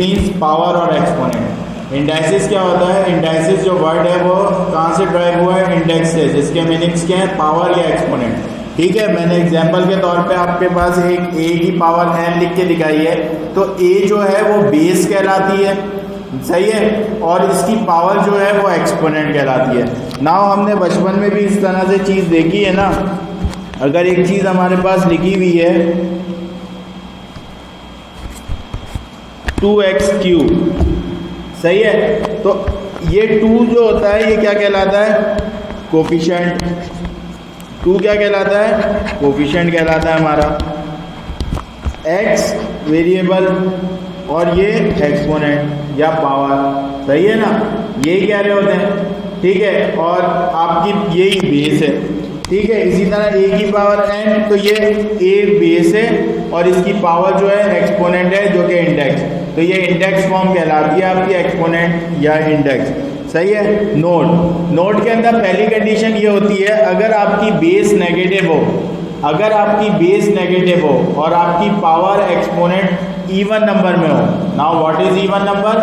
Means power और exponent. Indices क्या होता है? इंडाइसिस जो वर्ड है वो कहाँ से ड्राइव हुआ है? इंडेक्स से, जिसके मीनिंग्स क्या है? पावर या एक्सपोनेंट। ठीक है, मैंने एग्जाम्पल के तौर पे आपके पास एक a की पावर n लिख के दिखाई है, तो a जो है वो बेस कहलाती है, सही है, और इसकी पावर जो है वो एक्सपोनेंट कहलाती है। नाउ हमने बचपन में भी इस तरह से चीज़ देखी है ना। अगर एक चीज़ हमारे पास लिखी हुई है 2x³, सही है, तो ये 2 जो होता है ये क्या कहलाता है? कोफिशिएंट। 2 क्या कहलाता है? कोफिशिएंट कहलाता है हमारा। x वेरिएबल और ये एक्सपोनेंट या पावर, सही है ना, यही कह रहे होते हैं। ठीक है, और आपकी यही बेस है। ठीक है, इसी तरह a की पावर n, तो ये a बेस है और इसकी पावर जो है एक्सपोनेंट है जो कि इंडेक्स, तो ये इंडेक्स फॉर्म कहलाती है आपकी, एक्सपोनेंट या इंडेक्स, सही है। नोड के अंदर पहली कंडीशन ये होती है, अगर आपकी बेस नेगेटिव हो, अगर आपकी बेस नेगेटिव हो और आपकी पावर एक्सपोनेंट इवन नंबर में हो। Now what is even number?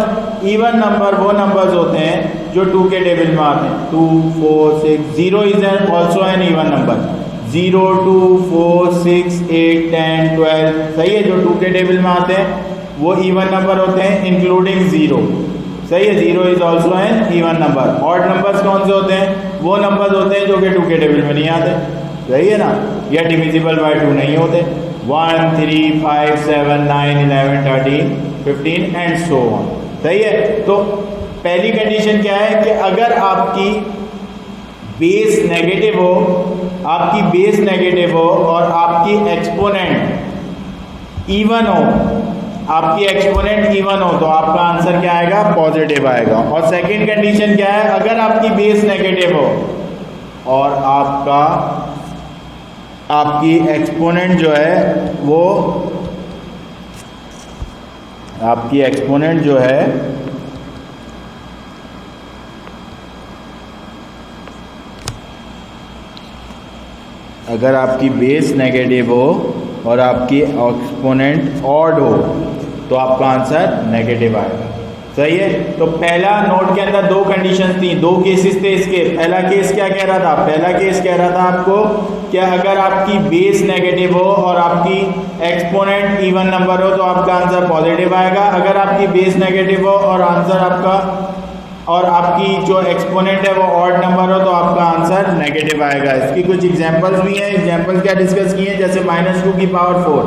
Even number वो नंबर्स होते हैं जो 2 के टेबल में आते हैं। 2, 4, 6, 0 is also an even number. 0, 2, 4, 6, 8, 10, 12, सही है, जो 2 के टेबल में आते हैं वो इवन नंबर होते हैं, इंक्लूडिंग 0, सही है। 0 is also an even number. Odd numbers कौन से होते हैं? वो नंबर्स होते हैं जो कि 2 के टेबल में नहीं आते, सही है ना, या डिविजिबल बाय 2 नहीं होते। 1, 3, 5, 7, 9, 11, 13, 15 एंड सो ऑन, सही है। तो पहली कंडीशन क्या है कि अगर आपकी बेस नेगेटिव हो, आपकी बेस नेगेटिव हो और आपकी एक्सपोनेंट इवन हो, आपकी एक्सपोनेंट इवन हो, तो आपका आंसर क्या आएगा? पॉजिटिव आएगा। और सेकंड कंडीशन क्या है? अगर आपकी बेस नेगेटिव हो और आपकी एक्सपोनेंट जो है वो, आपकी एक्सपोनेंट जो है अगर आपकी बेस नेगेटिव हो और आपकी एक्सपोनेंट ऑड हो, तो आपका आंसर नेगेटिव आएगा, सही है। तो पहला नोड के अंदर 2 कंडीशंस थी, 2 केसेस थे इसके। पहला केस क्या कह रहा था? पहला केस कह रहा था आपको कि अगर आपकी बेस नेगेटिव हो और आपकी एक्सपोनेंट इवन नंबर हो तो आपका आंसर पॉजिटिव आएगा। अगर आपकी बेस नेगेटिव हो और आंसर आपका, और आपकी जो एक्सपोनेंट है वो ऑड नंबर हो, तो आपका आंसर नेगेटिव आएगा। इसकी कुछ एग्जांपल्स भी हैं। एग्जांपल क्या डिस्कस किए हैं? जैसे -2 की पावर 4,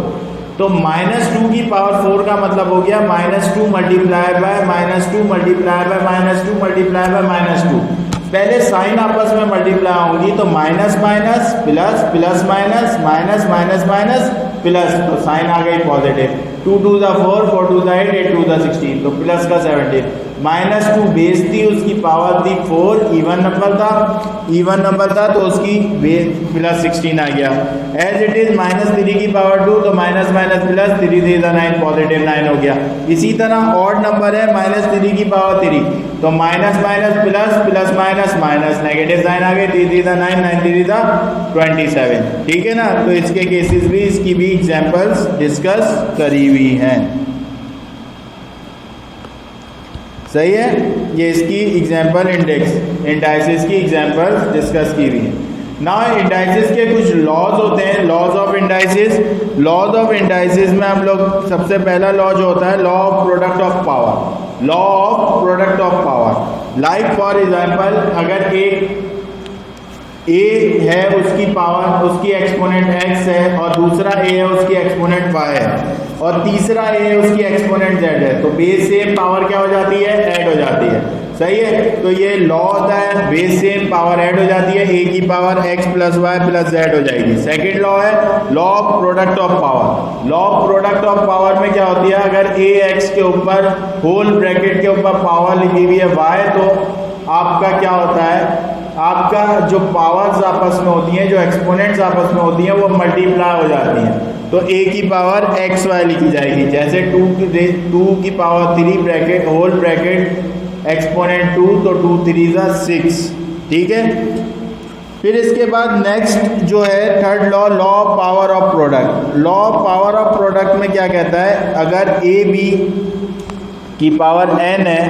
तो -2 की पावर 4 का मतलब हो गया -2 multiply by -2 multiply by -2 multiply by -2। पहले साइन आपस में मल्टीप्लाई होंगी, तो minus minus plus, plus minus, minus minus minus plus, तो साइन आ गई पॉजिटिव। 2 2 4, 4 2 8, 8 2 16, तो प्लस का 17। -2 बेस थी, उसकी पावर थी 4, इवन नंबर था तो उसकी बेस प्लस 16 आ गया। एज इट इज -3 की पावर 2, तो माइनस माइनस प्लस, 3 3 9, पॉजिटिव 9 हो गया। इसी तरह ऑड नंबर है -3 की पावर 3, तो minus minus plus, plus minus minus, negative sign आ गए। 3 3 9, 9 3 27, ठीक है ना। तो इसके केसेस भी, इसकी भी एग्जांपल्स डिस्कस करी हुई हैं, सही है। ये इसकी एग्जांपल इंडाइसिस की एग्जांपल डिस्कस की हुई है। ना इंडाइसिस के कुछ लॉज होते हैं, laws of indices. Laws of indices में हम लोग सबसे पहला लॉ जो होता है, law of product of power. Law of product of power, like for example, अगर एक a है, उसकी पावर, उसकी एक्सपोनेंट x है, और दूसरा a है, उसकी एक्सपोनेंट y है, और तीसरा a है, उसकी एक्सपोनेंट z है, तो बेस सेम पावर क्या हो जाती है? ऐड हो जाती है, सही है। तो ये लॉ होता है, बेस सेम पावर ऐड हो जाती है, a की power x plus Y plus z हो जाएगी। सेकेंड लॉ है law of product of power. Law of product of पावर में क्या होती है? अगर a x के ऊपर होल ब्रैकेट के ऊपर पावर लिखी हुई है y, तो आपका क्या होता है? आपका जो पावर्स आपस में होती हैं, जो एक्सपोनेंट्स आपस में होती हैं, वो मल्टीप्लाई हो जाती हैं, तो a की पावर एक्स वाई लिखी जाएगी। जैसे 2 की power 3 bracket whole bracket exponent 2, तो 2 3 6, ठीक है। फिर इसके बाद नेक्स्ट जो है third law, law of power of product. Law of power of product में क्या कहता है? अगर ए बी की पावर n है,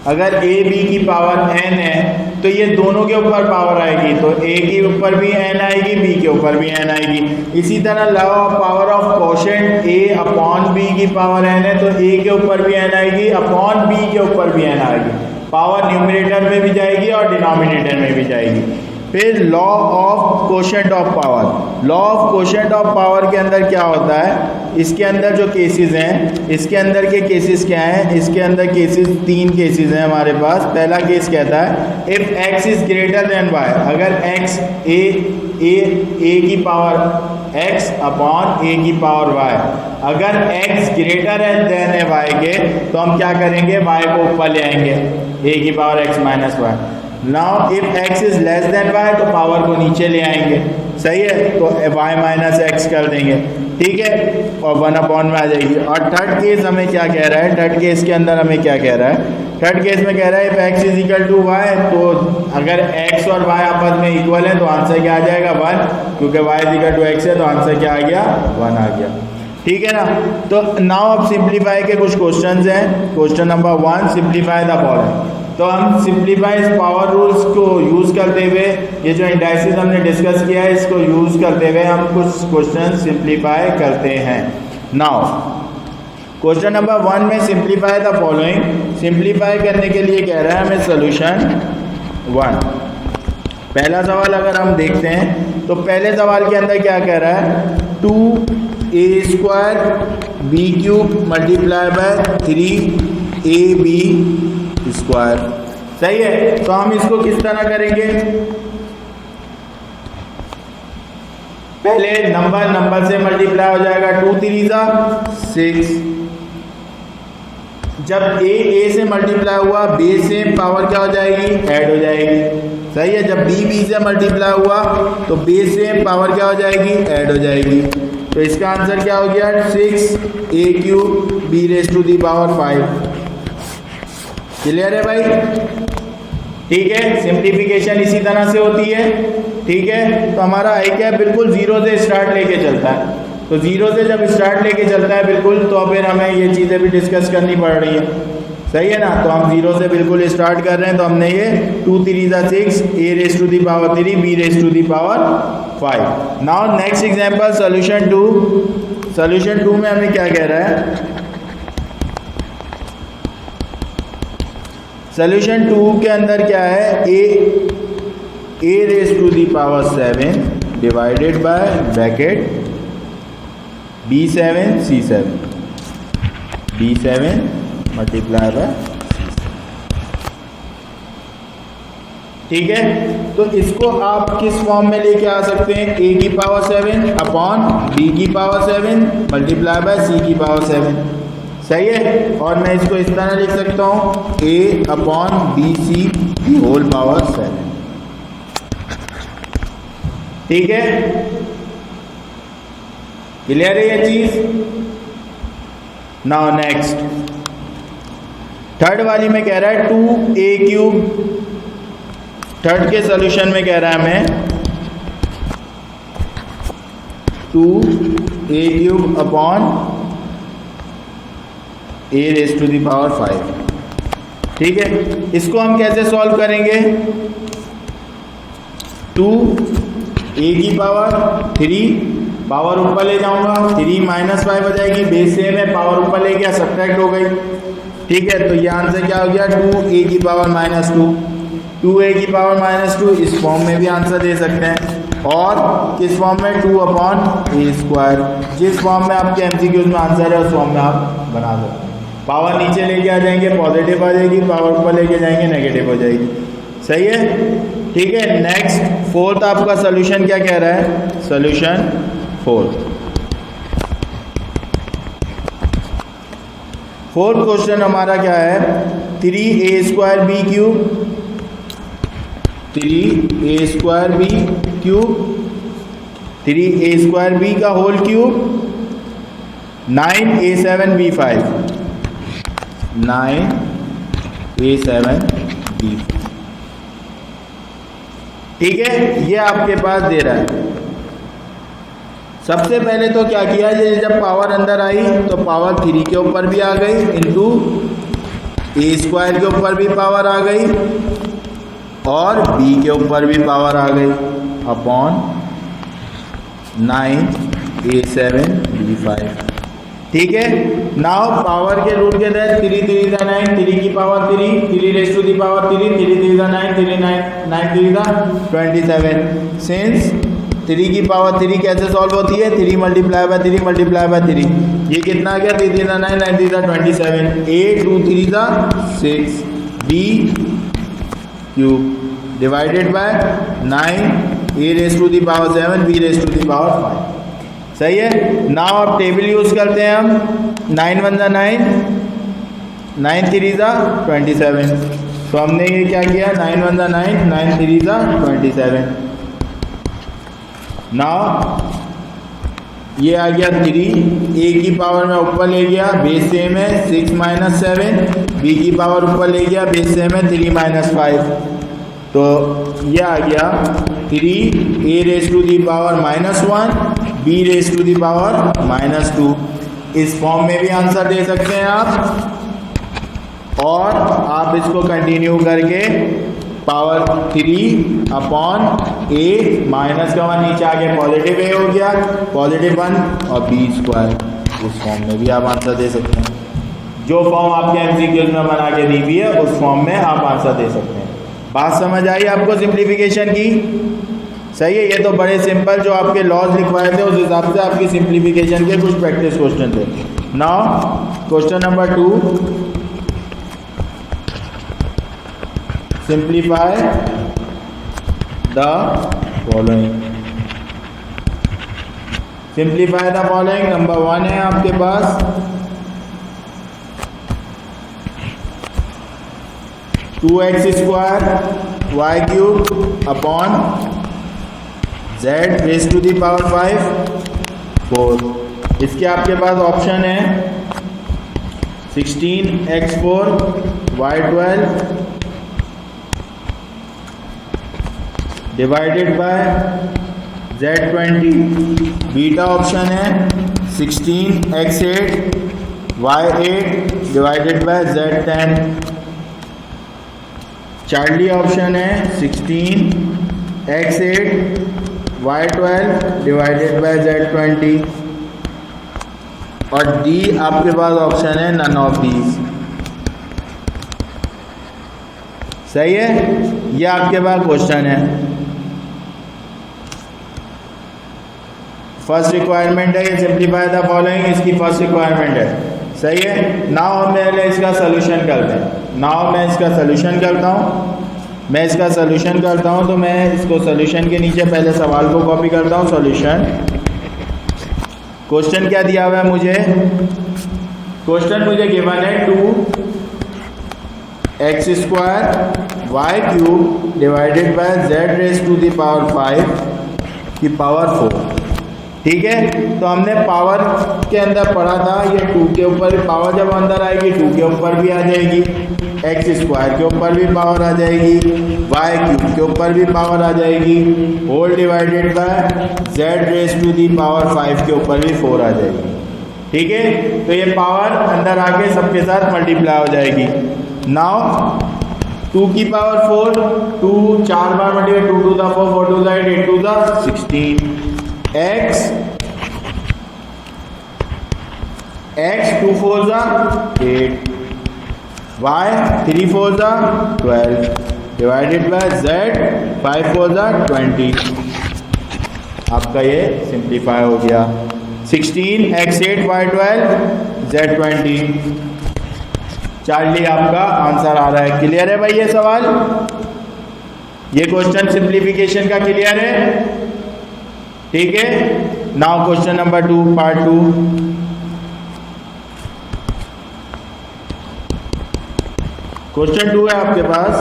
अगर a b की पावर n है तो ये दोनों के ऊपर पावर आएगी, तो a के ऊपर भी n आएगी, b के ऊपर भी n आएगी। इसी तरह law of power of quotient a upon b की पावर n है, तो a के ऊपर भी n आएगी, अपॉन b के ऊपर भी n आएगी। पावर न्यूमरेटर में भी जाएगी और डिनोमिनेटर में भी जाएगी। फिर law of quotient of power, law of quotient of power के अंदर क्या होता है, इसके अंदर जो केसेस हैं, इसके अंदर के केसेस क्या हैं, इसके अंदर केसेस 3 केसेस हैं हमारे पास। पहला केस कहता है if x is greater than y, अगर x a की पावर x अपॉन a की पावर y, अगर x ग्रेटर देन है y के, तो हम क्या करेंगे, y को ऊपर ले आएंगे, a की power x minus y। Now if x is less than y, तो पावर को नीचे ले आएंगे, सही है, तो y माइनस एक्स कर देंगे, ठीक है, और 1 अपॉन में आ जाएगी। और थर्ड केस हमें क्या कह रहा है, थर्ड केस के अंदर हमें क्या कह रहा है, थर्ड केस में कह रहा है if x is equal to y, तो अगर x और y आपस में इक्वल है तो आंसर क्या आ जाएगा 1, क्योंकि y is equal to x है, तो आंसर क्या आ गया 1 आ गया, ठीक है ना। तो नाउ अब सिंप्लीफाई के कुछ क्वेश्चंस हैं। Question number 1, simplify the following. तो हम सिंप्लीफाई पावर रूल्स को यूज़ करते हुए, ये जो इंडाइसिस हमने डिस्कस किया है इसको यूज़ करते हुए हम कुछ क्वेश्चन सिंप्लीफाई करते हैं। नाउ क्वेश्चन नंबर 1 में सिंप्लीफाई द फॉलोइंग, सिंप्लीफाई करने के लिए कह रहा है हमें सोल्यूशन 1। पहला सवाल अगर हम देखते हैं तो पहले सवाल के अंदर क्या कह रहा है, 2a² b³ multiply by 3ab square, सही है। तो हम इसको किस तरह करेंगे, पहले नंबर से मल्टीप्लाई हो जाएगा, 2 3 6, जब a से मल्टीप्लाई हुआ b से पावर क्या हो जाएगी, ऐड हो जाएगी, सही है। जब b से मल्टीप्लाई हुआ तो b से पावर क्या हो जाएगी, ऐड हो जाएगी। तो इसका आंसर क्या हो गया, 6a³ b⁵5। क्लियर है भाई, ठीक है। सिंप्लीफिकेशन इसी तरह से होती है, ठीक है। तो हमारा आई क्या बिल्कुल 0 से स्टार्ट लेके चलता है, तो 0 से जब स्टार्ट लेके चलता है बिल्कुल, तो फिर हमें ये चीज़ें भी डिस्कस करनी पड़ रही है, सही है ना। तो हम 0 से बिल्कुल स्टार्ट कर रहे हैं, तो हमने ये 2 3 6 a⁵3 b⁵5। Now next example solution 2। Solution 2 में हमें क्या कह रहा है, सॉल्यूशन 2 के अंदर क्या है, a⁵7 divided by bracket b7 c7, b7 multiply by, ठीक है। तो इसको आप किस फॉर्म में लेके आ सकते हैं, a⁵7 upon b⁵7 multiply by c⁵7, सही है। और मैं इसको इस तरह लिख सकता हूँ, a अपॉन bc⁵7, ठीक है। क्लियर है ये चीज। नाउ नेक्स्ट थर्ड वाली में कह रहा है 2a³, थर्ड के सॉल्यूशन में कह रहा है हमें 2a³ अपॉन a⁵5, ठीक है। इसको हम कैसे सॉल्व करेंगे, 2a⁵3, पावर ऊपर ले जाऊंगा, 3 - 5 हो जाएगी, बेस सेम है, पावर ऊपर ले गया, सब्ट्रैक्ट हो गई, ठीक है। तो ये आंसर क्या हो गया, 2a⁻², 2a⁻²। इस फॉर्म में भी आंसर दे सकते हैं, और किस फॉर्म में, 2/a², जिस फॉर्म में आपके एमसीक्यूज में आंसर है उस फॉर्म में आप बना सकते हैं। पावर नीचे लेके आ जाएंगे, पॉजिटिव आ जाएगी, पावर ऊपर लेके जाएंगे, नेगेटिव हो जाएगी, सही है, ठीक है। नेक्स्ट फोर्थ आपका सोल्यूशन क्या कह रहा है, सोल्यूशन 4। फोर्थ क्वेश्चन हमारा क्या है, 3a² b³, 3a² b³ 3a² b का whole cube 9a7 b5, 9a7 b, ठीक है। ये आपके पास दे रहा है। सबसे पहले तो क्या किया, ये जब पावर अंदर आई तो पावर 3 के ऊपर भी आ गई, इंटू ए स्क्वायर के ऊपर भी पावर आ गई और बी के ऊपर भी पावर आ गई, अपॉन 9a7b5। ठीक है। नाउ पावर के रूल के तहत 3 3 × 9, 3 की power 3, 3 raise to the power 3, 3 3 × 9, 3 9 3 27। Since 3 की पावर 3 कैसे सॉल्व होती है, 3 × 3 × 3, ये कितना आ गया, 3 3 9 9 3 27, a 2 3 6 b cube divided by 9 a raise to the power 7 b raise to the power 5। सही है। नाउ अब टेबल यूज करते हैं हम, 9 1 9, 9 3 27। तो हमने ये क्या किया, 9 1 9, 9 3 27। नाउ ये आ गया 3, a की पावर में ऊपर ले गया, बेस सेम है 6 - 7, b की पावर ऊपर ले गया, बेस सेम है 3 - 5। तो ये आ गया 3 a raise to the power -1, b raise to the power -2। इस फॉर्म में भी आंसर दे सकते हैं आप, और आप इसको कंटिन्यू करके पावर 3 अपॉन a माइनस का 1 नीचे आगे पॉजिटिव a हो गया, +1 और b स्क्वायर, उस फॉर्म में भी आप आंसर दे सकते हैं। जो फॉर्म आपके एमसीक्यूज में बना के दी हुई है उस फॉर्म में आप आंसर दे सकते हैं। बात समझ आई आपको सिंप्लीफिकेशन की? सही है। ये तो बड़े सिंपल जो आपके लॉज लिखवाए थे उस हिसाब से आपकी सिंप्लीफिकेशन के कुछ प्रैक्टिस क्वेश्चन थे। Now question number 2, simplify the following. Simplify the following number 1 है आपके पास 2x² y³ upon z raise to the power 5 4। इसके आपके पास ऑप्शन है 16x4 y12 divided by z20। Beta option है 16x8 y8 divided by z10। Charlie option है 16x8 y12 divided by z20। और D आपके पास ऑप्शन है नन ऑफ दीज। सही है। ये आपके पास क्वेश्चन है। फर्स्ट रिक्वायरमेंट है ये सिंप्लीफाई द फॉलोइंग, इसकी फर्स्ट रिक्वायरमेंट है। सही है। नाउ हम पहले इसका सोल्यूशन करते हैं। नाउ मैं इसका सोल्यूशन करता हूँ। तो मैं इसको सोल्यूशन के नीचे पहले सवाल को कॉपी करता हूँ। सोल्यूशन क्वेश्चन क्या दिया हुआ है मुझे, क्वेश्चन मुझे गिवन है 2x² y³ divided by z raise to the power 5 की पावर 4। ठीक है। तो हमने पावर के अंदर पढ़ा था, ये 2 के ऊपर पावर जब अंदर आएगी 2 के ऊपर भी आ जाएगी, x² के ऊपर भी पावर आ जाएगी, y³ के ऊपर भी पावर आ जाएगी, whole divided by z raise to the power 5 के ऊपर भी 4 आ जाएगी। ठीक है। तो ये पावर अंदर आके सबके साथ मल्टीप्लाई हो जाएगी। नाउ 2 की पावर 4, 2 4 बार multiply, 2 to the 4, 4 to the 8, 8 to the 16, x 2 4 8, y 3 4 12 divided by z 5 4 20। आपका ये सिंप्लीफाई हो गया। 16x8 y12 z20। चार्ली आपका आंसर आ रहा है। क्लियर है भाई ये सवाल? ये क्वेश्चन सिंप्लीफिकेशन का क्लियर है? ठीक है। Now question number 2 part 2। Question 2 है आपके पास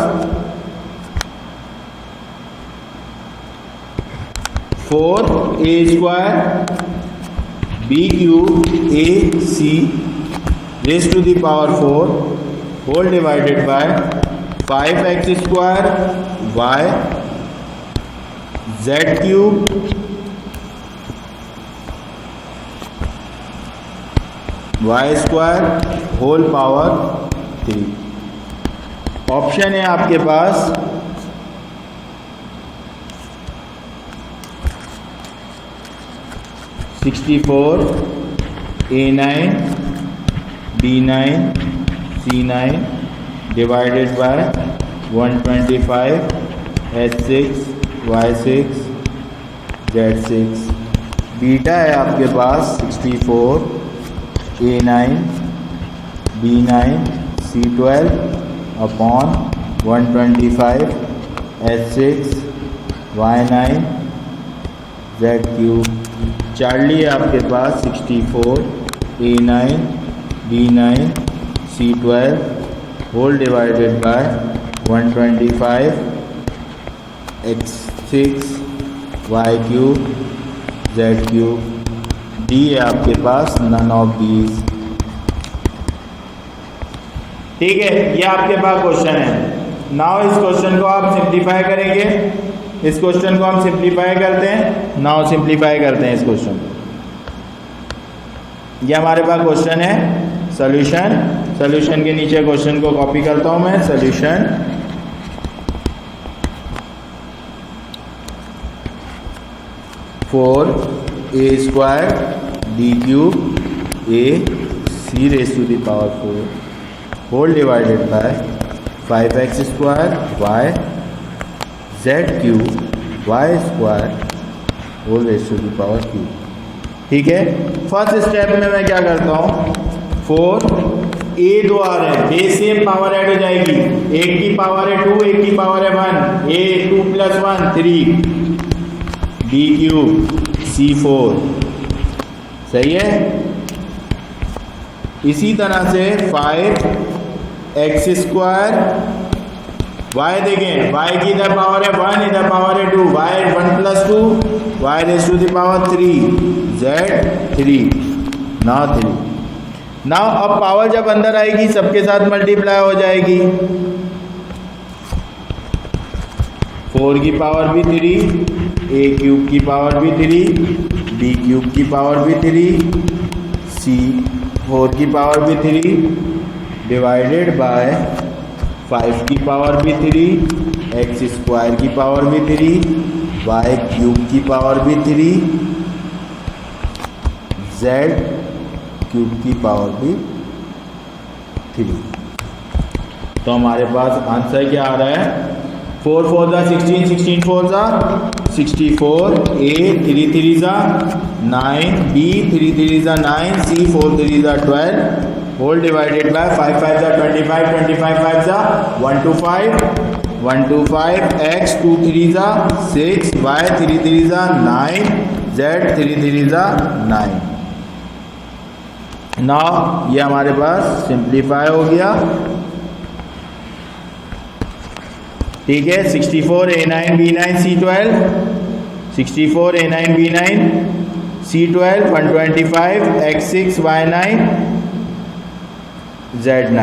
4a² b³ ac raise to the power 4 whole divided by 5x² y z³ Y square whole power 3। Option है आपके पास A9 B9 C9 divided by 125 H6 Y6 Z6। Beta है आपके पास 64 A9 B9 C12 upon 125 H6 Y9 Z3। Charlie है आपके पास 64 A9 B9 C12 whole divided by 125 X6 Y3 Z3। D है आपके पास नन ऑफ दीज। ठीक है, ये आपके पास क्वेश्चन है। नाउ इस क्वेश्चन को आप सिंप्लीफाई करेंगे। इस क्वेश्चन को हम सिंप्लीफाई करते हैं। नाउ सिंप्लीफाई करते हैं इस क्वेश्चन को। ये हमारे पास क्वेश्चन है, सॉल्यूशन। सॉल्यूशन के नीचे क्वेश्चन को कॉपी करता हूं मैं। Solution 4a square D cube A C raise to the power 4 whole divided by 5x square Y Z cube Y square whole raise to the power cube. ठीक है, first step में मैं क्या करता हूँ, 4a दो आ रहे हैं, बेस सेम पावर ऐड हो जाएगी। एक की पावर है 2, एक की पावर है 1, a 2 + 1 3 डी क्यूब C4। सही है। इसी तरह से 5x स्क्वायर y देखें, y की इधर पावर है 1, इधर पावर है 2, y 1 + 2 y raise to the power 3 z3 ना 3। नाउ अब पावर जब अंदर आएगी सबके साथ मल्टीप्लाई हो जाएगी। 4 की पावर भी 3, a क्यूब की पावर भी 3, b क्यूब की पावर भी 3, C4 की पावर भी 3 डिवाइडेड बाय 5 की पावर भी 3, x स्क्वायर की पावर भी 3, y क्यूब की पावर भी 3, z क्यूब की पावर भी 3। तो हमारे पास आंसर क्या आ रहा है, 4 4 16, 16 4 64, a 3 3 9, b 3 3 9, c 4 3 12 whole divided by 5 5 25, 25 5 125, 125 x 2 3 6, y 3 3 9, z 3 3 9। Now ये हमारे पास सिंप्लीफाई हो गया। ठीक है, 64 A9 B9 C12, 64 A9 B9 C12 125 X6 Y9 Z9।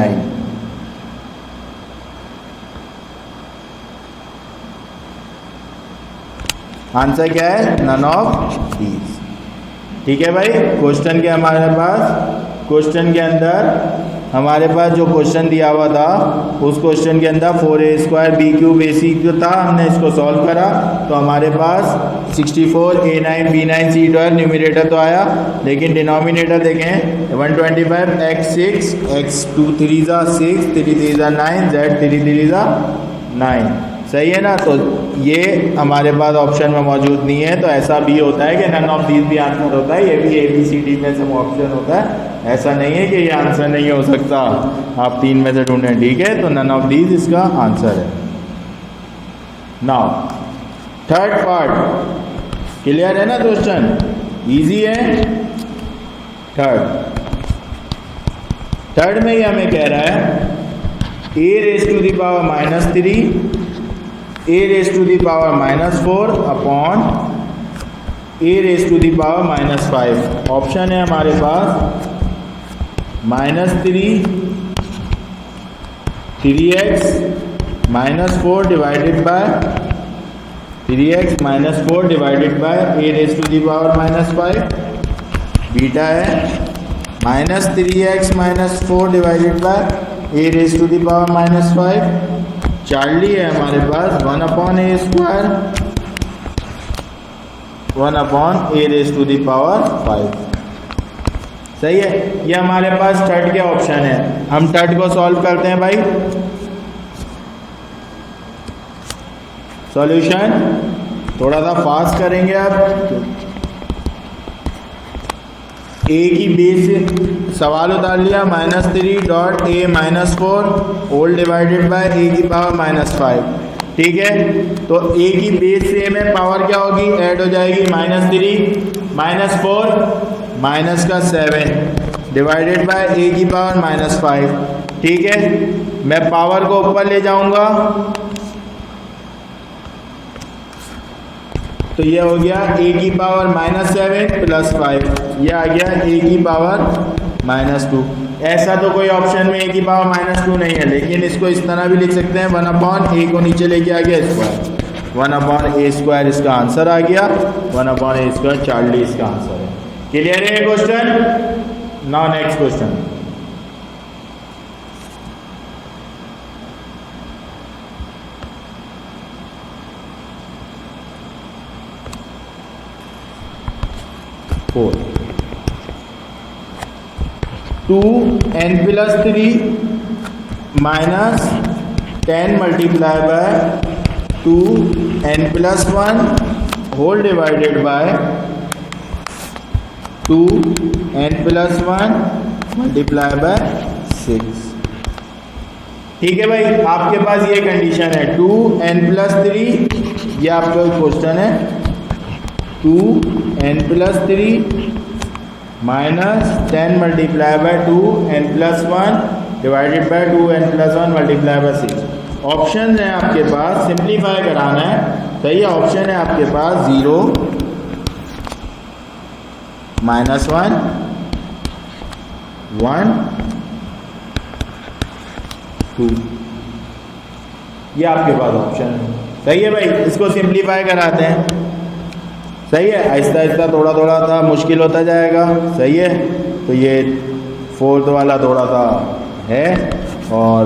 Answer क्या है, नन ऑफ दीज। ठीक है भाई, क्वेश्चन के हमारे पास, क्वेश्चन के अंदर हमारे पास जो क्वेश्चन दिया हुआ था उस क्वेश्चन के अंदर 4a square b cube ac जो था, हमने इसको सॉल्व करा तो हमारे पास 64 a9 b9 c12 न्यूमरेटर तो आया, लेकिन डिनोमिनेटर देखें 125 x6 x2 3 6 3 3 9 z 3 3 9। सही है ना। तो ये हमारे पास ऑप्शन में मौजूद नहीं है, तो ऐसा भी होता है कि नन ऑफ दीज भी आंसर होता है। ये भी ABCD में से ऑप्शन होता है, ऐसा नहीं है कि ये आंसर नहीं हो सकता, आप 3 में से ढूंढें। ठीक है, तो नन ऑफ दीज इसका आंसर है। नाउ थर्ड पार्ट क्लियर है ना, क्वेश्चन इजी है। थर्ड में ये हमें कह रहा है a raise to the power -3 a raise to the power -4 upon a raise to the power -5। Option है हमारे पास -3 3x -4 divided by 3x -4 divided by a raise to the power -5। Beta है -3x -4 divided by a raise to the power -5। Charlie है हमारे पास 1/a², 1/a raise to the power 5। सही है, ये हमारे पास थर्ड के ऑप्शन है। हम थर्ड को सॉल्व करते हैं भाई। सॉल्यूशन थोड़ा सा फास्ट करेंगे आप। ए की बेस सवाल उतार लिया, -3 .a -4 whole divided by a की पावर -5। ठीक है, तो a की बेस से में पावर क्या होगी, ऐड हो जाएगी -3 -4 माइनस का 7 डिवाइडेड बाय a की पावर -5। ठीक है, मैं पावर को ऊपर ले जाऊंगा तो ये हो गया a की पावर -7 + 5, ये आ गया a की पावर -2। ऐसा तो कोई ऑप्शन में a की पावर -2 नहीं है, लेकिन इसको इस तरह भी लिख सकते हैं, 1/a को नीचे लेके आ गया स्क्वायर, 1/a² इसका आंसर आ गया, 1/a² चार्ली इसका आंसर है। क्लियर है question? Now next question. Four 2n + 3 -10 multiply by 2n + 1 whole divided by 2n + 1 multiply by 6। ठीक है भाई, आपके पास ये कंडीशन है 2n + 3, ये आपका क्वेश्चन है 2n + 3 -10 multiply by 2n + 1 divided by 2n + 1 multiply by 6। Option है आपके पास, सिंप्लीफाई कराना है। सही है, ऑप्शन है आपके पास 0 -1 1 2, ये आपके पास ऑप्शन है। सही है भाई, इसको सिंप्लीफाई कराते हैं। सही है, आहिस्ता आहिस्ता थोड़ा थोड़ा सा मुश्किल होता जाएगा। सही है, तो ये फोर्थ वाला थोड़ा सा है और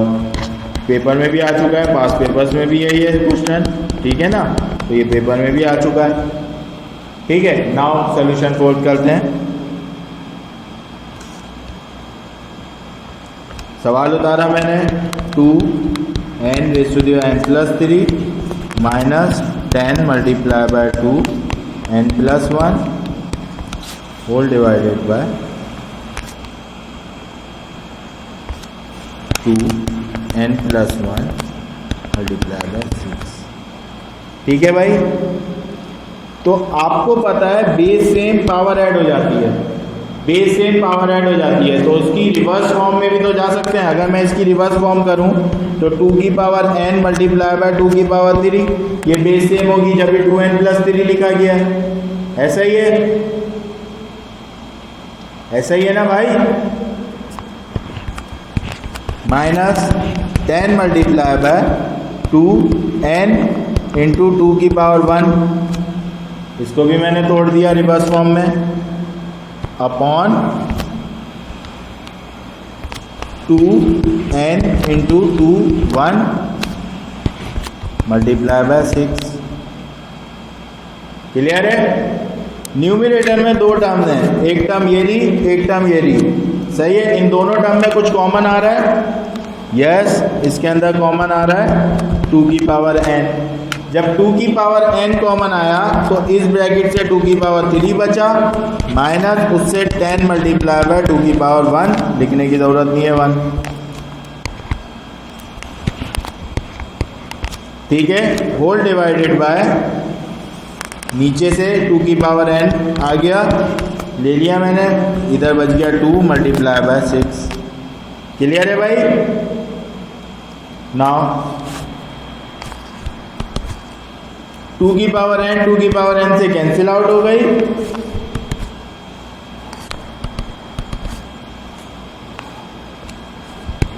पेपर में भी आ चुका है, पास पेपर्स में भी है ये क्वेश्चन। ठीक है ना, तो ये पेपर में भी आ चुका है। ठीक है, नाउ सॉल्यूशन सोल्व करते हैं। सवाल उतारा मैंने 2n raise to the n + 3 -10 multiply by 2n + 1 whole divided by 2n + 1 multiply by 6। ठीक है भाई, तो आपको पता है बेस सेम पावर ऐड हो जाती है, बेस सेम पावर ऐड हो जाती है, तो उसकी रिवर्स फॉर्म में भी तो जा सकते हैं। अगर मैं इसकी रिवर्स फॉर्म करूं तो 2 की पावर n मल्टीप्लाई बाय 2 की पावर 3, ये बेस सेम होगी जब ये 2n + 3 लिखा गया है। ऐसा ही है, ऐसा ही है ना भाई। -10 मल्टीप्लाई बाय 2n × 2 की पावर 1, इसको भी मैंने तोड़ दिया रिवर्स फॉर्म में, upon 2n × 2 1 multiply by 6। Clear है? न्यूमरेटर में 2 टर्म हैं, एक टर्म ये ली, एक टर्म ये ली। सही है, इन दोनों टर्म में कुछ कॉमन आ रहा है। यस, इसके अंदर कॉमन आ रहा है 2 की पावर n। जब 2 की पावर n कॉमन आया तो इस ब्रैकेट से 2 की पावर 3 बचा, माइनस उससे 10 मल्टीप्लाई बाय 2 की पावर 1 लिखने की जरूरत नहीं है 1। ठीक है, होल डिवाइडेड बाय नीचे से 2 की पावर n आ गया, ले लिया मैंने, इधर बच गया 2 मल्टीप्लाई बाय 6। क्लियर है भाई? नाउ 2 की पावर n से कैंसिल आउट हो गई,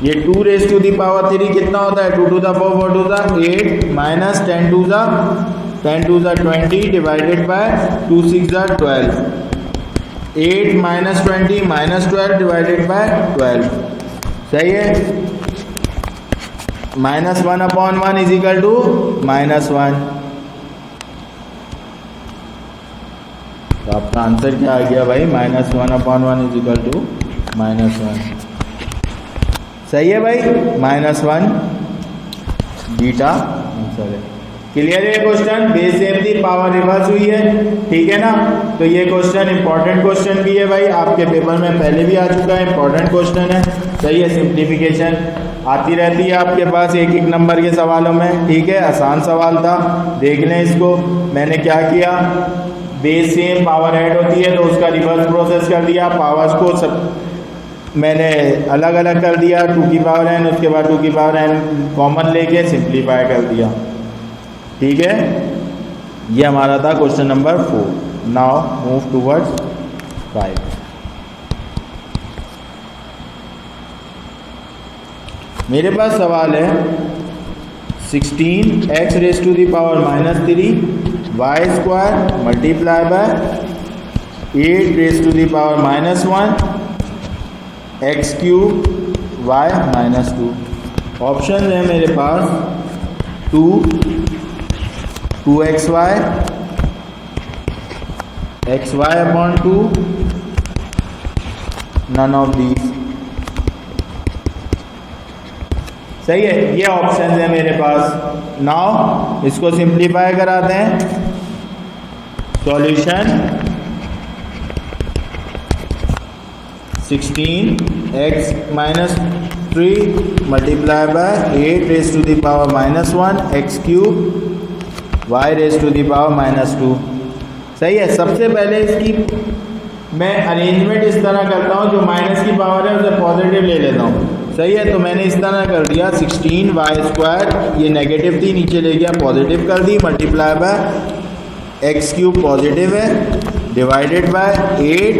ये 2 रेज़ टू दी पावर 3 कितना होता है, 2 to the power 4 to the 8 minus 10 to the 20 divided by 2 6 12। 8 minus 20 minus 12 divided bye 12। सही है। -1/1 इज इक्वल टू -1। तो आपका आंसर क्या आ गया भाई? -1/1 इज इक्वल टू -1। सही है भाई, -1 बीटा आंसर है। क्लियर है क्वेश्चन? बेस सेम थी, पावर रिवर्स हुई है, ठीक है ना। तो ये क्वेश्चन इंपॉर्टेंट क्वेश्चन भी है भाई, आपके पेपर में पहले भी आ चुका है, इंपॉर्टेंट क्वेश्चन है। सही है। सिंप्लीफिकेशन आती रहती है आपके पास एक एक नंबर के सवालों में, ठीक है। आसान सवाल था, देख लें इसको। मैंने क्या किया, बेस सेम पावर ऐड होती है तो उसका रिवर्स प्रोसेस कर दिया, पावर्स को सब मैंने अलग अलग कर दिया, 2 की पावर n, उसके बाद 2 की पावर n कॉमन लेके सिंप्लीफाई कर दिया, ठीक है। ये हमारा था question number 4। Now move towards 5। मेरे पास सवाल है 16x raise to the power -3 y square multiply by 8 raise to the power -1 x cube y -2। Option है मेरे पास 2xy xy/2, none of these. सही है, ये ऑप्शन है मेरे पास। नाउ इसको सिंप्लीफाई कराते हैं। Solution 16x-3 multiply by 8 raise to the power -1 x cube y raise to the power -2। सही है। सबसे पहले इसकी मैं अरेंजमेंट इस तरह करता हूँ, जो माइनस की पावर है उसे पॉजिटिव ले लेता हूँ। सही है। तो मैंने इस तरह कर दिया, 16y², ये नेगेटिव थी, नीचे ले गया पॉजिटिव कर दी, multiply by x cube positive है, डिवाइडेड बाय 8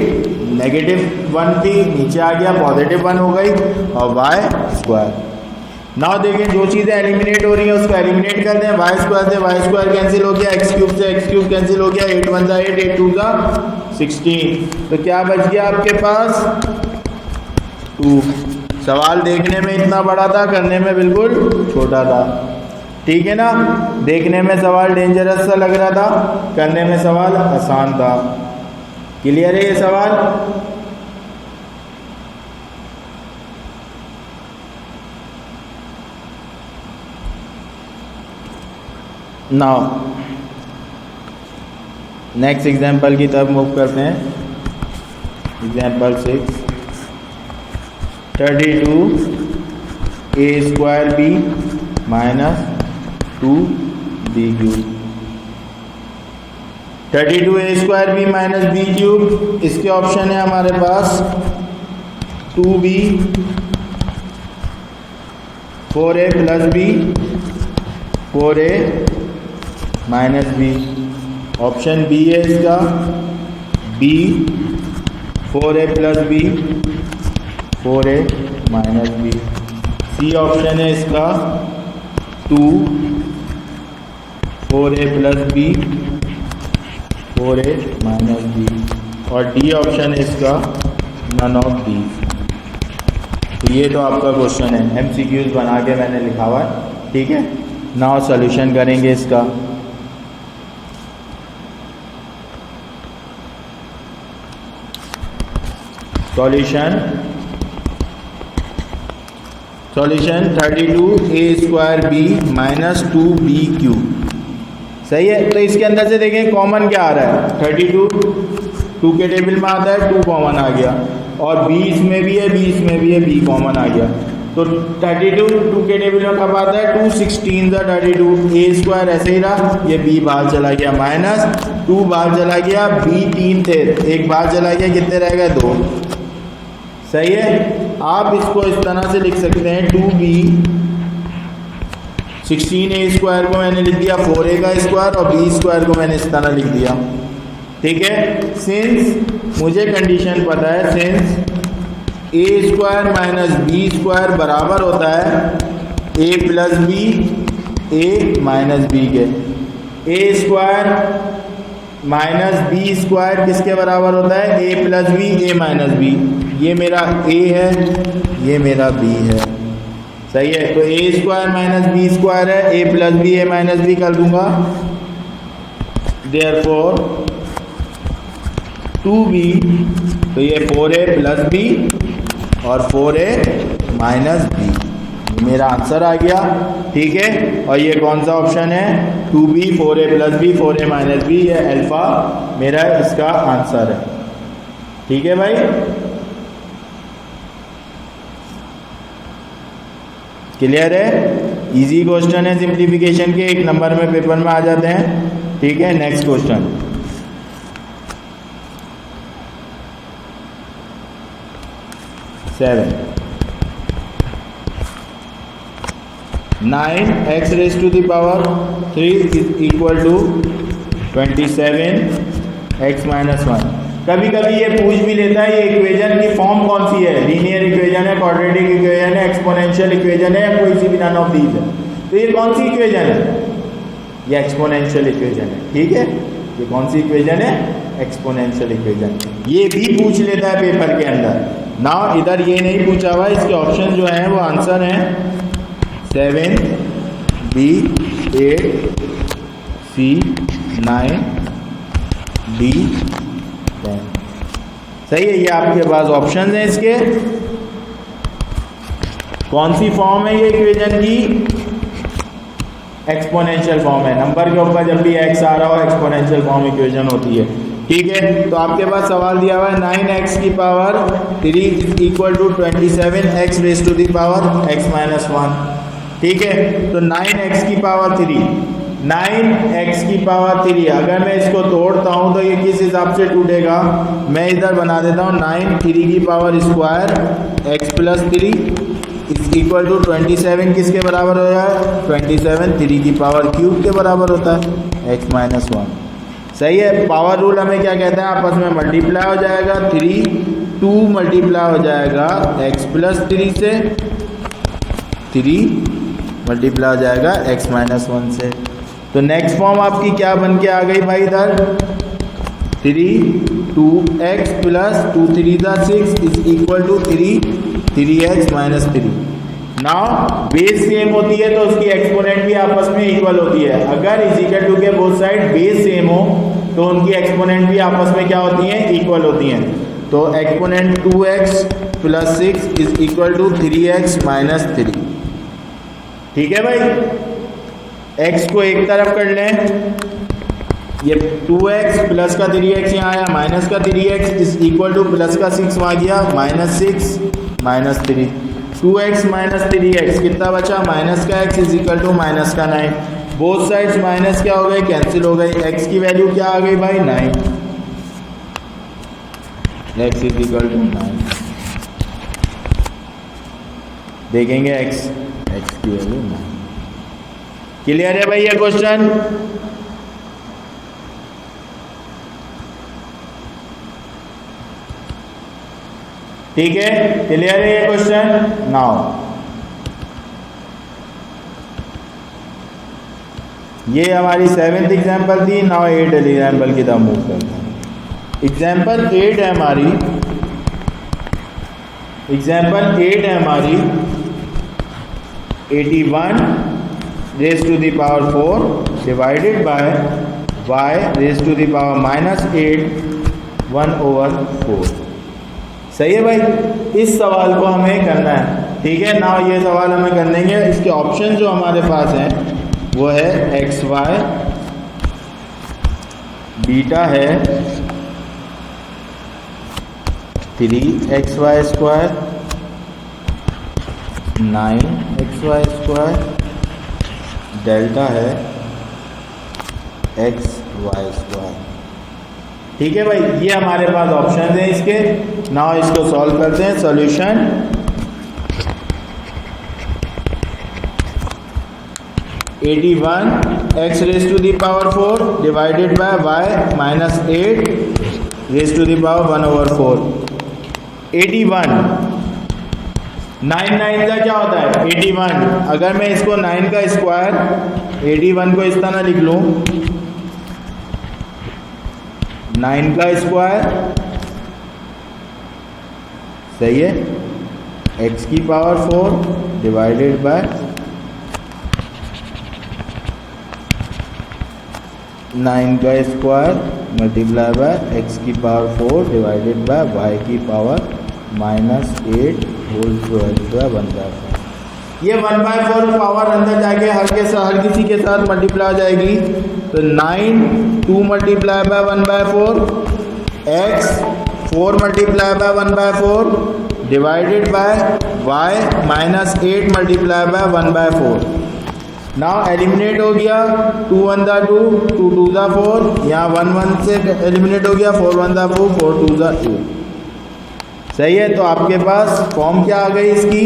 -1 थी, नीचे आ गया पॉजिटिव 1 हो गई, और y²। नाउ देखें, जो चीज़ें एलिमिनेट हो रही हैं उसको एलिमिनेट कर दें। y² से y² कैंसिल हो गया, x क्यूब से x क्यूब कैंसिल हो गया, 8 1 8 8 2 16। तो क्या बच गया आपके पास? 2। सवाल देखने में इतना बड़ा था, करने में बिल्कुल छोटा था, ठीक है ना। देखने में सवाल डेंजरस सा लग रहा था, करने में सवाल आसान था। क्लियर है ये सवाल? नाउ नेक्स्ट एग्जाम्पल की तरफ मूव करते हैं। Example 6, 32a² - 2b³। 32a² - b³, इसके ऑप्शन है हमारे पास 2b, 4a + b, 4a - b। Option B है इसका, b 4a + b, 4a - b। C option है इसका 2 4a + b, 4a - b। और डी ऑप्शन है इसका नन ऑफ दीज। तो ये तो आपका क्वेश्चन है, MCQs बना के मैंने लिखा हुआ है, ठीक है। नाउ सॉल्यूशन करेंगे इसका। Solution 32a² - 2b³। सही है। तो इसके अंदर से देखें कॉमन क्या आ रहा है, 32 2 के टेबल में आता है, 2 कॉमन आ गया, और b इसमें भी है, b इसमें भी है, b कॉमन आ गया। तो 32 2 के टेबल में कब आता है, 2 16 32, a² ऐसे ही रहा, ये b बाहर चला गया, -2 बाहर चला गया, b 3 थे, एक बाहर चला गया, कितने रह गए, 2। सही है। आप इसको इस तरह से लिख सकते हैं, 2b 16a² को मैंने लिख दिया 4a का स्क्वायर, और b² को मैंने इस तरह लिख दिया, ठीक है। सिंस मुझे कंडीशन पता है, सिंस a² - b² बराबर होता है a + b a - b के। a² माइनस बी स्क्वायर किसके बराबर होता है? ए प्लस बी, ए माइनस बी। ये मेरा ए है, ये मेरा बी है, सही है। तो ए स्क्वायर माइनस बी स्क्वायर है, ए प्लस बी, ए माइनस बी कर दूंगा। देयरफॉर 2b, तो ये 4a प्लस बी और 4a माइनस बी, मेरा आंसर आ गया। ठीक है, और ये कौन सा ऑप्शन है? 2b, 4a plus B, 4a minus B, ये अल्फा मेरा इसका आंसर है। ठीक है भाई, क्लियर है? इजी क्वेश्चन है सिंप्लीफिकेशन के, 1 नंबर में पेपर में आ जाते हैं। ठीक है, next question. Seven 9x raise to the power 3 is equal to 27x minus 1। कभी कभी ये पूछ भी लेता है ये इक्वेशन की फॉर्म कौन सी है? लीनियर इक्वेशन है, क्वाड्रेटिक इक्वेशन है, एक्सपोनेंशियल इक्वेशन है, या कोई सी भी नन ऑफ दीज है। तो ये कौन सी इक्वेशन है? ये एक्सपोनेंशियल इक्वेशन है। ठीक है, ये कौन सी इक्वेशन है? Exponential equation. ये भी पूछ लेता है पेपर के अंदर ना। इधर ये नहीं पूछा हुआ, इसके ऑप्शन जो है वो आंसर है 7, B, 8, C, 9, D, 10। सही है, ये आपके पास ऑप्शन हैं इसके। कौन सी फॉर्म है ये इक्वेशन की? एक्सपोनेंशियल फॉर्म है। नंबर के ऊपर जब भी x आ रहा हो एक्सपोनेंशियल फॉर्म इक्वेशन होती है। ठीक है, तो आपके पास सवाल दिया हुआ है 9x की power 3 is equal to 27x raise to the power x minus 1। ठीक है, तो 9x की पावर 3, 9x की पावर 3 अगर मैं इसको तोड़ता हूं तो ये किस हिसाब से टूटेगा? मैं इधर बना देता हूं 9 3 की power square x plus 3 is equal to 27 किसके बराबर हो जाए? 27 3 की पावर क्यूब के बराबर होता है x माइनस 1। सही है, पावर रूल हमें क्या कहता है? आपस में मल्टीप्लाई हो जाएगा, 3 2 मल्टीप्लाई हो जाएगा x प्लस 3 से, 3 मल्टीप्लाई हो जाएगा x माइनस 1 से। तो नेक्स्ट फॉर्म आपकी क्या बन के आ गई भाई? इधर 3 2x plus 2 3 6 is equal to 3x minus 3। Now base same होती है तो उसकी एक्सपोनेंट भी आपस में इक्वल होती है। अगर इज इक्वल टू के बोथ साइड बेस सेम हो तो उनकी एक्सपोनेंट भी आपस में क्या होती हैं? इक्वल होती हैं। तो exponent 2x plus 6 is equal to 3x minus 3। ठीक है भाई, x को एक तरफ कर लें, ये 2x प्लस का 3x यहाँ आया, माइनस का 3x is equal two plus का 6 वहाँ गया, minus 6 minus 3। 2x minus 3x कितना बचा? माइनस का x is equal to minus का 9। बोथ साइड्स माइनस क्या हो गए? कैंसिल हो गई। x की वैल्यू क्या आ गई भाई? 9। x is equal to 9। देखेंगे x की वैल्यू 9। क्लियर है भाई ये क्वेश्चन? ठीक है, क्लियर है ये क्वेश्चन? नाउ ये हमारी 7th एग्जाम्पल थी। नाउ 8th एग्जाम्पल की तरफ मूव करते हैं। एग्जाम्पल 8 है हमारी, एग्जाम्पल 8 है हमारी 81 raise to the power 4 divided by y raise to the power minus 8 1/4। सही है भाई, इस सवाल को हमें करना है। ठीक है ना, ये सवाल हमें करने के इसके ऑप्शन जो हमारे पास हैं वो है xy, बीटा है 3xy square, 9xy square, delta है xy स्क्वायर। ठीक है भाई, ये हमारे पास ऑप्शन है इसके। नाउ इसको सॉल्व करते हैं। Solution x raise to the power 4 divided by y minus 8 raise to the power 1/4। 81 9 का क्या होता है? 81। अगर मैं इसको 9 का स्क्वायर 81 को इस तरह लिख लूं 9 का स्क्वायर, सही है, x की पावर 4 डिवाइडेड बाय 9 का स्क्वायर मल्टीप्लाई बाय x की पावर 4 डिवाइडेड बाय y की पावर -8 होल स्क्वायर 1/4। ये 1/4 पावर अंदर जाके हर किसी के साथ मल्टीप्लाई हो जाएगी, तो 9 2 multiply by 1/4 x 4 multiply by 1/4 divided by y -8 multiply by 1/4। Now eliminate हो गया, 2 1 दा 2, 2 2 दा 4, यहाँ 1 1 से एलिमिनेट हो गया, 4 1 दा 4, 4 2 दा 2। सही है, तो आपके पास फॉर्म क्या आ गई इसकी,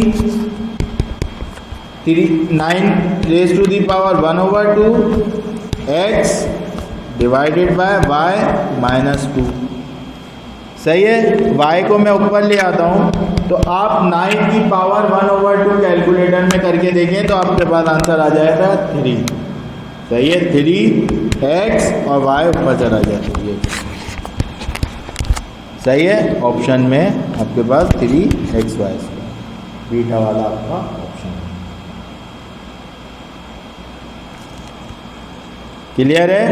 9 raise to the power 1/2 x divided by y -2। सही है, y को मैं ऊपर ले आता हूँ, तो आप 9 की पावर 1/2 कैलकुलेटर में करके देखें तो आपके पास आंसर आ जाएगा 3। सही है, 3x और y ऊपर चला जाएगा। सही है, ऑप्शन में आपके पास 3xy बीटा वाला आपका ऑप्शन है। क्लियर है?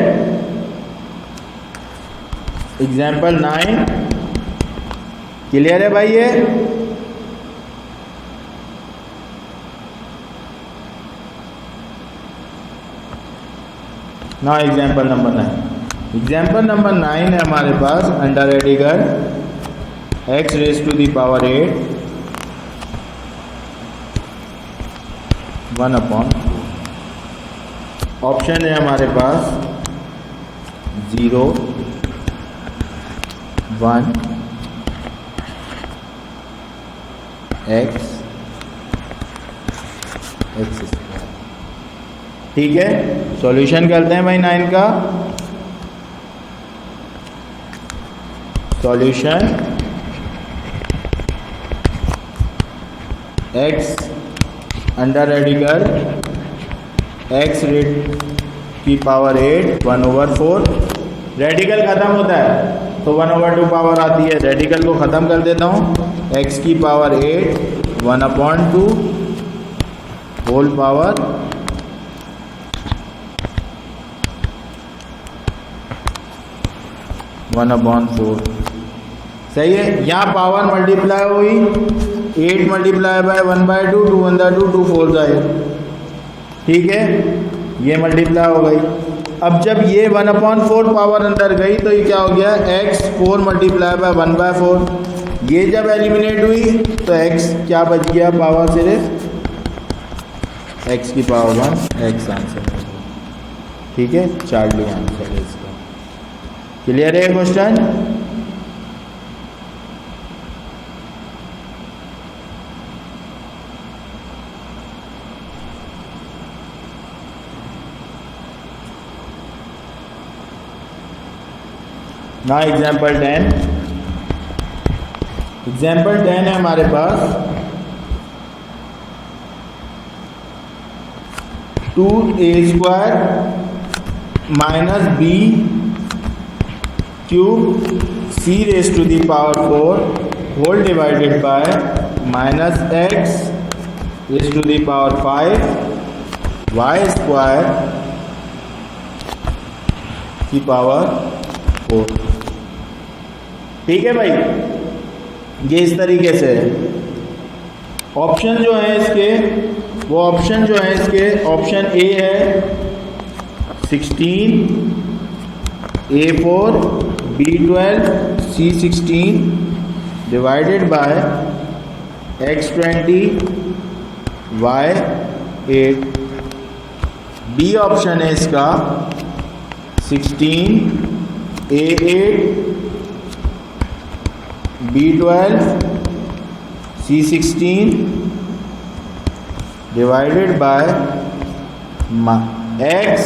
एग्जाम्पल 9 क्लियर है भाई? ये ना एग्जाम्पल नंबर 9। एग्जाम्पल नंबर 9 है हमारे पास, under radical x raise to the power 8 1/2। Option है हमारे पास 0 1 x x²। ठीक है, सॉल्यूशन करते हैं भाई 9 का। Solution x under radical x red की पावर 8 1/4। रेडिकल खत्म होता है तो 1/2 पावर आती है, रेडिकल को ख़त्म कर देता हूँ, x की पावर 8 1/2 होल पावर 1/4। सही है, यहाँ पावर मल्टीप्लाई हुई, 8 मल्टीप्लाई बाय 1/2, 2 1 दा 2, 2 4 दा 8। ठीक है, ये मल्टीप्लाई हो गई। अब जब ये 1/4 पावर अंदर गई तो ये क्या हो गया, x 4 मल्टीप्लाई बाय 1/4। ये जब एलिमिनेट हुई तो x क्या बच गया पावर सिर्फ, x की पावर 1 x आंसर है। ठीक है, चार्ली आंसर है इसका। क्लियर है क्वेश्चन? ना एग्जाम्पल 10। एग्जाम्पल 10 है हमारे पास, 2a² - b³ c raise to the power 4 whole divided by -x raise to the power 5 y² की पावर 4। ठीक है भाई, ये इस तरीके से है। ऑप्शन जो है इसके, वो ऑप्शन जो है इसके, ऑप्शन ए है 16 a4 b12 c16 divided by x20 y8। B option है इसका 16 a8 b12 c16 divided by x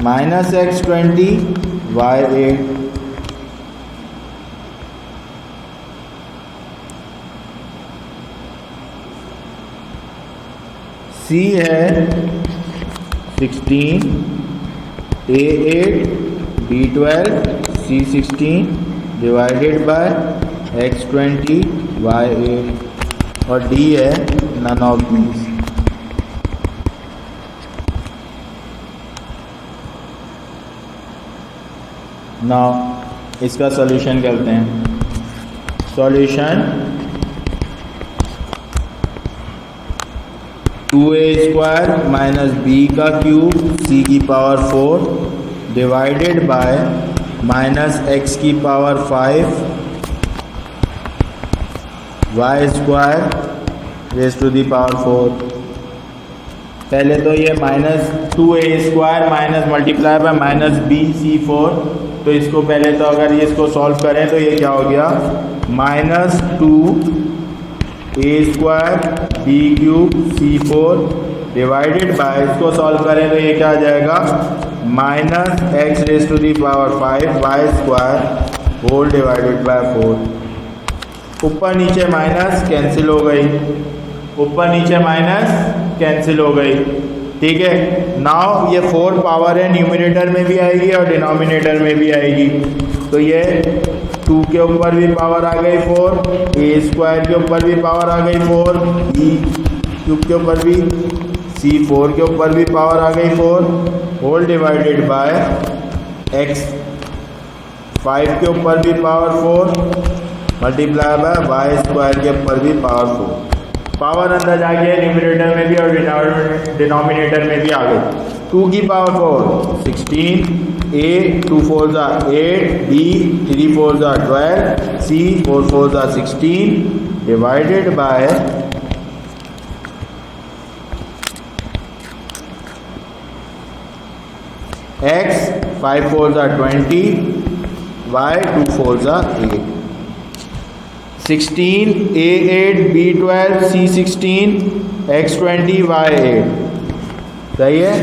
-x20 y8। सी है 16 a8 B12 C16 divided by X20 Y8 और D है नन ऑफ दीज। नाउ इसका solution करते हैं। Solution 2a² minus b का cube c की power 4 divided by minus x की power 5 y² raise to the power 4। पहले तो ये -2a² minus multiply by minus bc4, तो इसको पहले तो अगर ये इसको सॉल्व करें तो ये क्या हो गया -2a² b³ c4 divided by, इसको सॉल्व करें तो ये क्या आ जाएगा -x raise to the power 5 y² whole divided by 4। ऊपर नीचे माइनस कैंसिल हो गई, ऊपर नीचे माइनस कैंसिल हो गई, ठीक है। नाउ ये 4 पावर है, न्यूमरेटर में भी आएगी और डिनोमिनेटर में भी आएगी, तो ये 2 के ऊपर भी पावर आ गई 4, a² के ऊपर भी पावर आ गई 4, b³ के ऊपर भी, c4 के ऊपर भी पावर आ गई 4 होल डिवाइडेड बाय x 5 के ऊपर भी पावर 4 मल्टीप्लाई बाय y² के ऊपर भी पावर 4। पावर अंदर जाके न्यूमरेटर में भी और डिनोमिनेटर में भी आ गई। 2 की power 4 16, a 2 4 8, b 3 4 12, c 4 4 16 divided by x 5 4 20, y 2 4 8। 16 a8 b12 c16 x20 y8, सही है।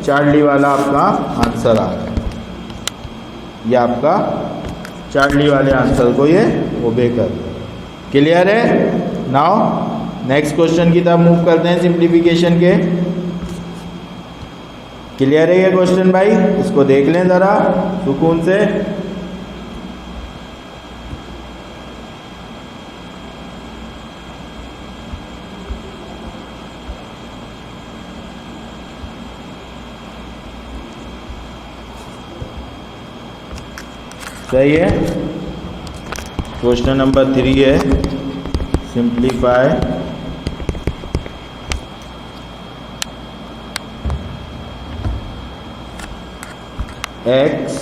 चार्ली वाला आपका आंसर आ गया, ये आपका चार्ली वाले आंसर को ये ओबे कर। क्लियर है। नाउ नेक्स्ट क्वेश्चन की तरफ मूव करते हैं सिंप्लीफिकेशन के। क्लियर है ये क्वेश्चन भाई, इसको देख लें ज़रा सुकून से। सही है। क्वेश्चन नंबर 3 है, simplify x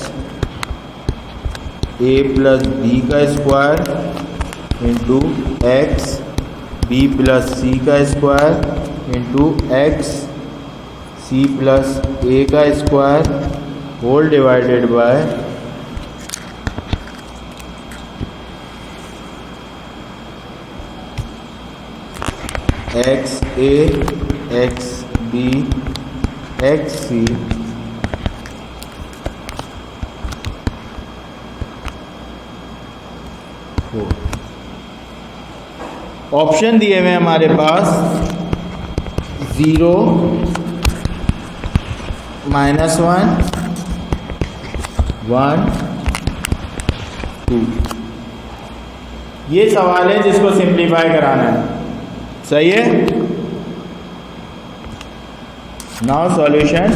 a plus B का square into X B plus C का square into X C plus A का square whole divided by X A X B X C option दिए हुए हमारे पास 0 -1 1 2। ये सवाल है जिसको सिंप्लीफाई कराना है, सही है। Now solution.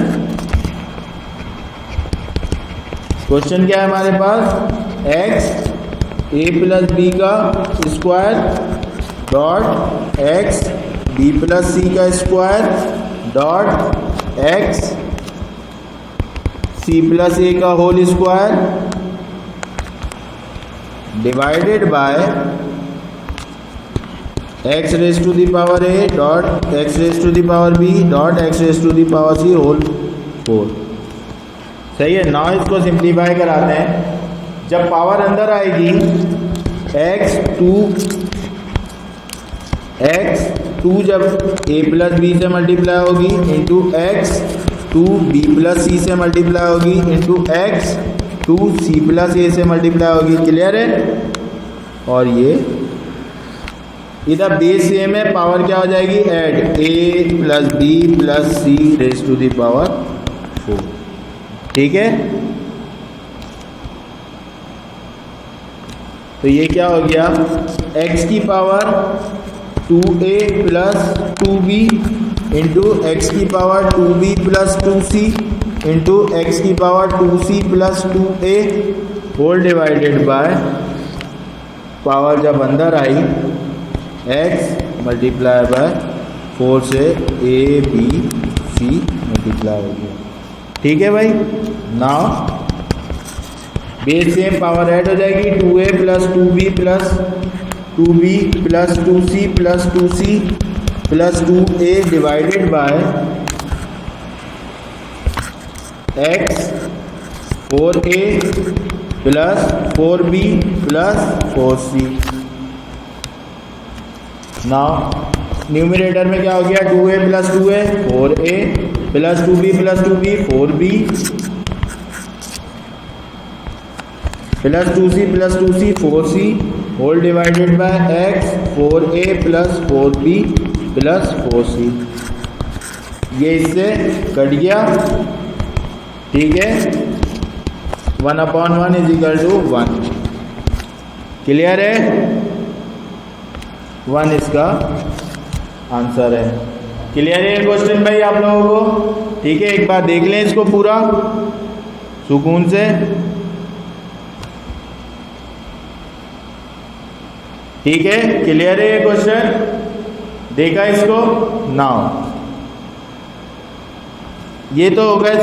क्वेश्चन क्या है हमारे पास, x a प्लस बी का square dot X B plus C का square dot X C plus A का whole square divided by X raise to the power A dot X raise to the power B dot X raise to the power C whole 4। सही है। Now इसको simplify कराते हैं। जब power अंदर आएगी x2 जब a प्लस बी से मल्टीप्लाई होगी इंटू x2 b प्लस सी से मल्टीप्लाई होगी इंटू x2 c प्लस ए से मल्टीप्लाई होगी। क्लियर है। और ये इधर बेस सेम है, पावर क्या हो जाएगी add a plus b plus c raise to the power 4। ठीक है। तो ये क्या हो गया, x की power 2a plus 2b into X की power 2b plus 2c into X की power 2c plus 2a whole divided by power जब अंदर आई x मल्टीप्लाई बाय 4 से a b c मल्टीप्लाई हो गया। ठीक है भाई। Now base same power add हो जाएगी, 2a plus 2b plus 2b plus 2c plus 2c plus 2a divided by x 4a plus 4b plus 4c। Now numerator में क्या हो गया, 2a plus 2a 4a plus 2b plus 2b 4b plus 2c plus 2c 4c whole divided by x 4a plus 4b plus 4c। ये इससे cut गया। ठीक है, 1/1 is equal to 1। Clear है, 1 इसका आंसर है। क्लियर है क्वेश्चन भाई आप लोगों को? ठीक है, एक बार देख लें इसको पूरा सुकून से। ठीक है, क्लियर है ये क्वेश्चन? देखा इसको? नाउ ये तो हो गया